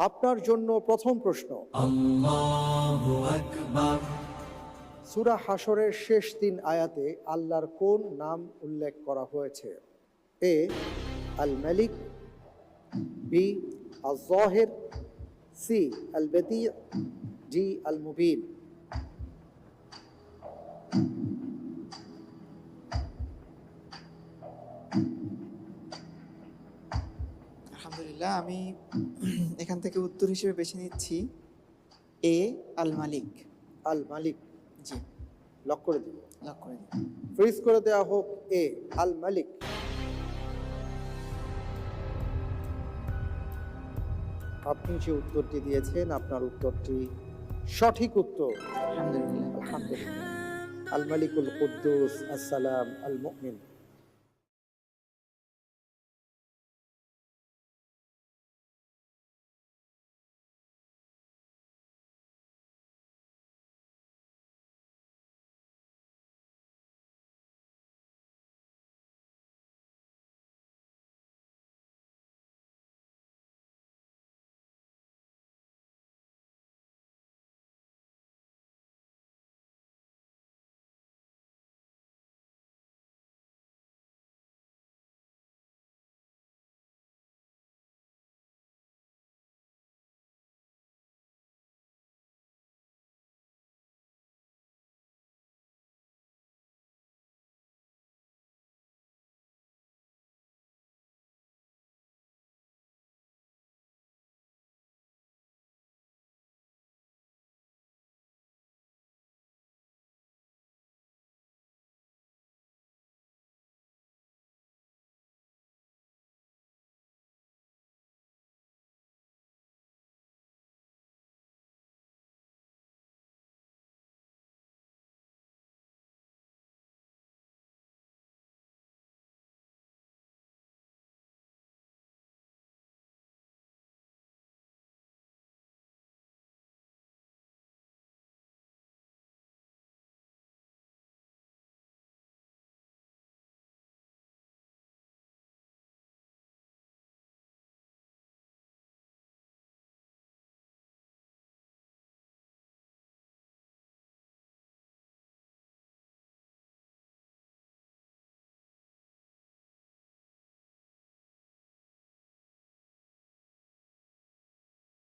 আপনার জন্য প্রথম প্রশ্ন, আল্লাহু আকবার। সূরা হাশরের শেষ 3 আয়াতে আল্লাহর কোন নাম উল্লেখ করা হয়েছে? এ আল মালিক, বি আল যাহির, সি আল বাদি, ডি আল মুবিন। আলহামদুলিল্লাহ, আমি এখান থেকে উত্তর হিসেবে বেছে নিচ্ছি এ আল মালিক। আল মালিক জি, লক করে দিন, লক করে দিন। ফ্রিজ করে দেওয়া হোক এ আল মালিক। আপনি যে উত্তরটি দিয়েছেন আপনার উত্তরটি সঠিক উত্তর। আলহামদুলিল্লাহ। আলহামদুলিল্লাহ। আল মালিকুল কুদ্দুস আসসালাম আল মুমিন।